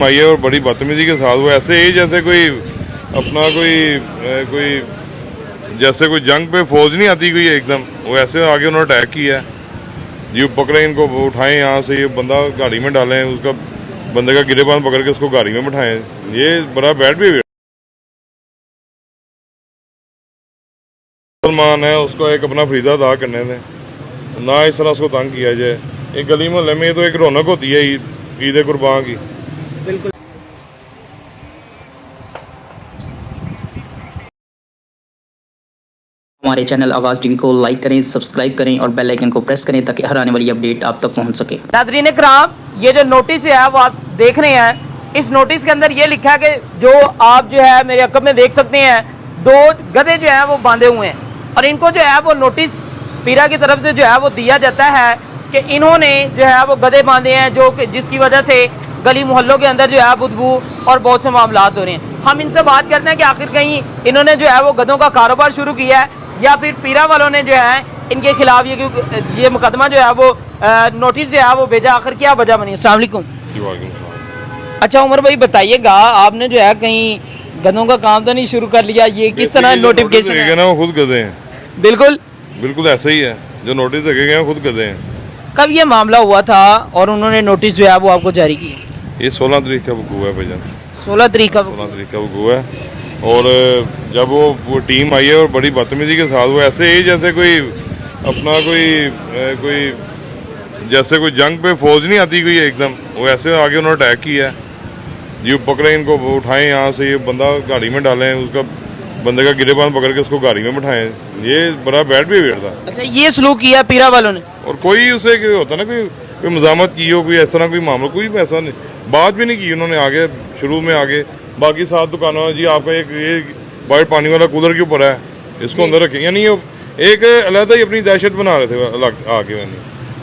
आई है और बड़ी बदतमीजी के साथ वो ऐसे ही जैसे कोई अपना कोई जैसे कोई जंग पे फौज नहीं आती कोई एकदम, वो ऐसे आगे उन्होंने अटैक किया है जी। पकड़े इनको, उठाएं यहाँ से, ये बंदा गाड़ी में डालें, उसका बंदे का गिरेबान पकड़ के उसको गाड़ी में बिठाएं। ये बड़ा बैड बिहेवियर। मुसलमान है, उसको एक अपना फरीदा अदा करने दें, ना इस तरह उसको तंग किया जाए। एक गली मोहल्ले में तो एक रौनक होती है ईद कुर्बान की। बिल्कुल। हमारे चैनल आवाज़ टीवी को लाइक करें, सब्सक्राइब करें और बेल आइकन को प्रेस करें ताकि हर आने वाली अपडेट आप तक पहुंच सके। नाज़रीन कराम, ये जो नोटिस है वो आप देख रहे हैं, इस नोटिस के अंदर ये लिखा है कि जो आप जो है मेरे अकब में देख सकते हैं, 2 गधे जो है वो बांधे हुए हैं और इनको जो है वो नोटिस पीरा की तरफ से जो है वो दिया जाता है कि इन्होंने जो है वो गधे बांधे हैं, जो जिसकी वजह से गली मोहल्लों के अंदर जो है बदबू और बहुत से मामला हो रहे हैं। हम इनसे बात करते हैं कि आखिर कहीं इन्होंने जो है वो गधों का कारोबार शुरू किया है या फिर पीरा वालों ने जो है इनके खिलाफ ये मुकदमा जो है वो नोटिस जो है वो भेजा, आखिर क्या वजह बनी? अस्सलाम वालेकुम। अच्छा उमर भाई बताइएगा, आपने जो है कहीं गधों का काम तो नहीं शुरू कर लिया? ये किस तरह नोटिफिकेशन है ना, वो खुद गधे हैं। बिल्कुल बिल्कुल ऐसा ही है, जो नोटिस देखे गए खुद गधे हैं। कब ये मामला हुआ था और उन्होंने नोटिस जो है वो आपको जारी की? ये 16 तारीख का वकूआ है भाईजान। 16 तारीख का वकूआ है। और जब वो टीम आई है और बड़ी बदतमीजी के साथ वो ऐसे ही जैसे कोई अपना कोई जैसे कोई जंग पे फौज नहीं आती कोई एकदम, वो ऐसे आगे उन्होंने अटैक किया है जी। पकड़े इनको, उठाएं यहाँ से, ये बंदा गाड़ी में डालें, उसका बंदे का गिरेबान पकड़ के उसको गाड़ी में बिठाएं। ये बड़ा बैड बिहेवियर था। अच्छा, ये सलूक किया पीरा वालों ने? और कोई उसे होता ना कोई मजामत की हो, कोई ऐसा ना कोई मामला, कोई ऐसा नहीं, बात भी नहीं की उन्होंने। आगे शुरू में आगे बाकी 7 दुकानों जी आपका एक वाइट पानी वाला कूलर के ऊपर है, इसको अंदर रखें, यानी एक अलग ही अपनी दहशत बना रहे थे आगे।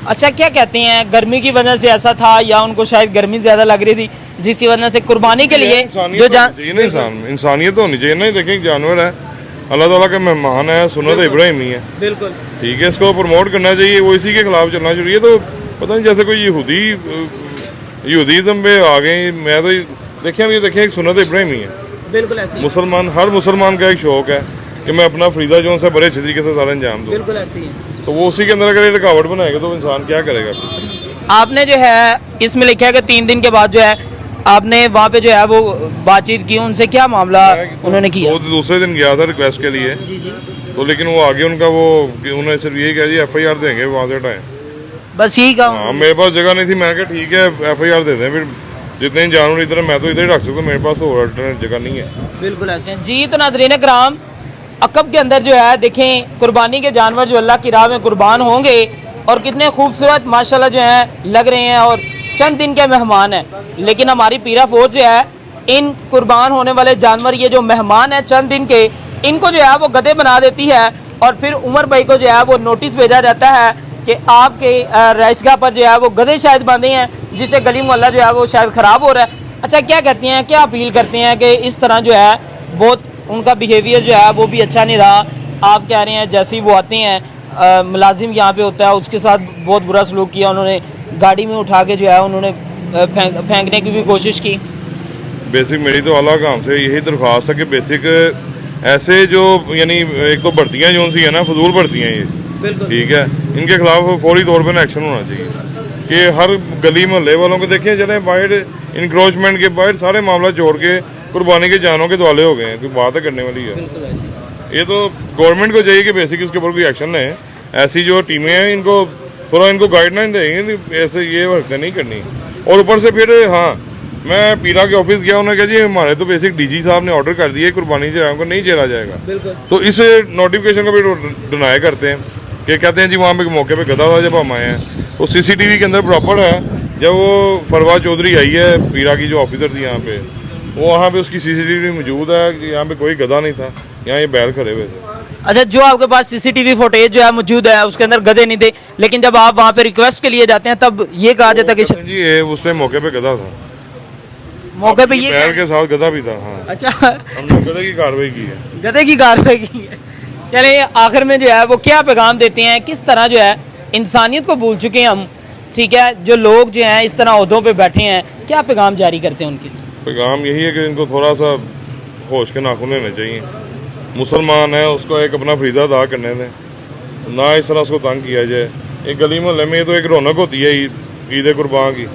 अच्छा, क्या कहते हैं, गर्मी की वजह से ऐसा था या उनको शायद गर्मी ज्यादा लग रही थी जिसकी वजह से कुर्बानी के लिए जो इंसानियत तो होनी चाहिए ना। देखें जानवर है, अल्लाह ताला का मेहमान है, सुन्नत इब्राहिमी है। बिल्कुल ठीक है, इसको प्रमोट करना चाहिए, वो इसी के खिलाफ चलना चाहिए। तो पता नहीं जैसे कोई यहूदीज़म पे आ गए। मैं तो देखें एक सुन्नत इब्राहिमी है। बिल्कुल ऐसे मुसलमान, हर मुसलमान का एक शौक है कि मैं अपना फरीदा जो से बड़े अच्छे तरीके से सारा अंजाम दूं। बिल्कुल ऐसे ही। तो वो उसी के अंदर अगर रुकावट बनाएगा तो इंसान क्या करेगा? आपने जो है इसमें लिखा है कि 3 दिन के बाद जो है आपने वहाँ पे जो है वो बातचीत की, उनसे क्या मामला उन्होंने किया? दूसरे दिन गया था रिक्वेस्ट के लिए तो, लेकिन वो आगे उनका उन्होंने सिर्फ यही कहा जी FIR देंगे, वहाँ से हटाएं, बस यही कहा। हाँ, मेरे पास जगह नहीं थी, मैं कहा ठीक है FIR दे दें, फिर जितने जानवर इधर मैं तो इधर ही रख सकता हूँ, मेरे पास और अल्टरनेट जगह नहीं है। बिल्कुल ऐसे जी। तो नाज़रीन कराम, अकब के अंदर जो है देखें कुर्बानी के जानवर जो अल्लाह की राह में कुर्बान होंगे और कितने खूबसूरत माशाल्लाह जो है लग रहे हैं और चंद दिन के मेहमान हैं। लेकिन हमारी पीरा फौज जो है इन कुर्बान होने वाले जानवर, ये जो मेहमान हैं चंद दिन के, इनको जो है वो गधे बना देती है और फिर उमर भाई को जो है वो नोटिस भेजा जाता है कि आपके रईसगाह पर जो है वो गधे शायद बांधे हैं, जिससे गली मोहल्ला जो है वो शायद ख़राब हो रहा है। अच्छा, क्या कहते हैं, क्या अपील करते हैं कि इस तरह जो है बहुत उनका बिहेवियर जो है वो भी अच्छा नहीं रहा? आप कह रहे हैं जैसे ही वो आते हैं मुलाजिम यहाँ पे होता है उसके साथ बहुत बुरा सलूक किया, उन्होंने गाड़ी में उठा के जो है उन्होंने फेंकने की भी कोशिश की। बेसिक मेरी तो आला काम से यही दरख्वास्त है कि बेसिक ऐसे जो यानी एक तो भर्तियाँ जो सी है ना, फजूल भर्तियाँ ये, ठीक है, इनके खिलाफ फौरी तौर पर एक्शन होना चाहिए कि हर गली मोहल्ले वालों को देखें चले बाहर इंक्रोचमेंट के बाहर सारे मामला छोड़ के कुर्बानी के जानों के दुआले हो गए हैं, कोई बात है करने वाली है। ये तो गवर्नमेंट को चाहिए कि बेसिक इसके ऊपर कोई एक्शन लें। ऐसी जो टीमें हैं इनको थोड़ा गाइडलाइन देंगे, ऐसे ये हरकतें नहीं करनी। और ऊपर से फिर हाँ, मैं पीरा के ऑफिस गया, उन्होंने कहा जी हमारे तो बेसिक DG साहब ने ऑर्डर कर दिया कुर्बानी जानवरों को नहीं चेरा जाएगा। तो इस नोटिफिकेशन को भी डिनाई करते हैं कि कहते हैं जी वहाँ पे मौके पे गधा था जब हम आए हैं, तो CCTV के अंदर प्रॉपर है। जब वो फरवा चौधरी आई है पीरा की जो ऑफिसर थी यहाँ पे, वो वहाँ पे उसकी CCTV मौजूद है कि यहाँ पे कोई गधा नहीं था, यहाँ ये बैल खड़े हुए थे। अच्छा, जो आपके पास CCTV फुटेज जो है मौजूद है उसके अंदर गधे नहीं थे, लेकिन जब आप वहाँ पे रिक्वेस्ट के लिए जाते हैं तब ये कहा जाता है कि जी ये उस टाइम मौके पे गधा था, मौके पे ये बैल के साथ गधा भी था। हाँ। अच्छा, हमने गधे की कार्रवाई की है। गधे की कार्रवाई की है। चलिए, आखिर में जो है वो क्या पैगाम देते हैं, किस तरह जो है इंसानियत को भूल चुके हैं हम, ठीक है, जो लोग जो हैं इस तरह ओहदों पे बैठे हैं क्या पैगाम जारी करते हैं उनके लिए? पैगाम यही है कि इनको थोड़ा सा होश के नाखून लेने चाहिए। मुसलमान है, उसको एक अपना फरीज़ा अदा करने दें, ना इस तरह उसको तंग किया जाए। एक गली मोहल्ले में तो एक रौनक होती है ईद कुर्बान की,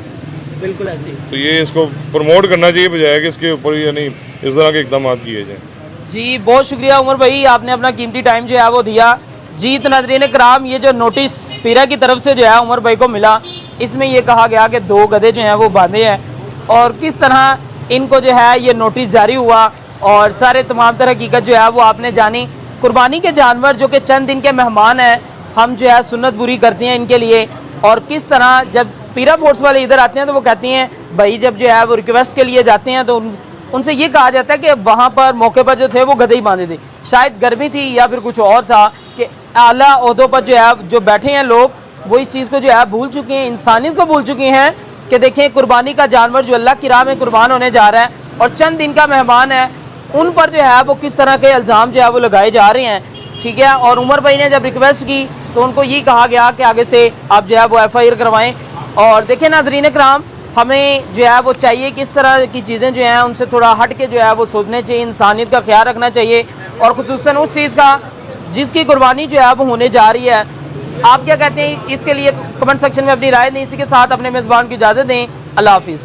बिल्कुल ऐसे ही। तो ये इसको प्रमोट करना चाहिए बजाय कि इसके ऊपर यानी इस तरह के इकदाम किए जाए। जी बहुत शुक्रिया उमर भाई, आपने अपना कीमती टाइम जो है वो दिया। जी तो नाज़रीन कराम, ये जो नोटिस पीरा की तरफ से जो है उमर भाई को मिला, इसमें ये कहा गया कि 2 गधे जो हैं वो बांधे हैं और किस तरह इनको जो है ये नोटिस जारी हुआ और सारे तमाम तरह हकीकत जो है वो आपने जानी। कुर्बानी के जानवर जो कि चंद दिन के मेहमान हैं, हम जो है सुन्नत पूरी करते हैं इनके लिए। और किस तरह जब पीरा फोर्स वाले इधर आते हैं तो वो कहती हैं भाई, जब जो है वो रिक्वेस्ट के लिए जाते हैं तो उनसे ये कहा जाता है कि वहाँ पर मौके पर जो थे वो गधे ही बांधे थे। शायद गर्मी थी या फिर कुछ और था कि आला ओहदों पर जो है जो बैठे हैं लोग, वो इस चीज़ को जो है भूल चुके हैं, इंसानियत को भूल चुके हैं कि देखें कुर्बानी का जानवर जो अल्लाह की राह में कुर्बान होने जा रहा है और चंद दिन का मेहमान है, उन पर जो है वो किस तरह के इल्ज़ाम जो है वो लगाए जा रहे हैं। ठीक है, और उमर भाई ने जब रिक्वेस्ट की तो उनको ये कहा गया कि आगे से आप जो है वो FIR करवाएं। और देखें नाज़रीन कराम, हमें जो है वो चाहिए कि इस तरह की चीज़ें जो हैं उनसे थोड़ा हट के जो है वो सोचने चाहिए, इंसानियत का ख्याल रखना चाहिए और खुसूसन उस चीज़ का जिसकी कुर्बानी जो है वो होने जा रही है। आप क्या कहते हैं इसके लिए कमेंट सेक्शन में अपनी राय दें। इसी के साथ अपने मेज़बान की इजाज़त दें। अल्लाह हाफिज़।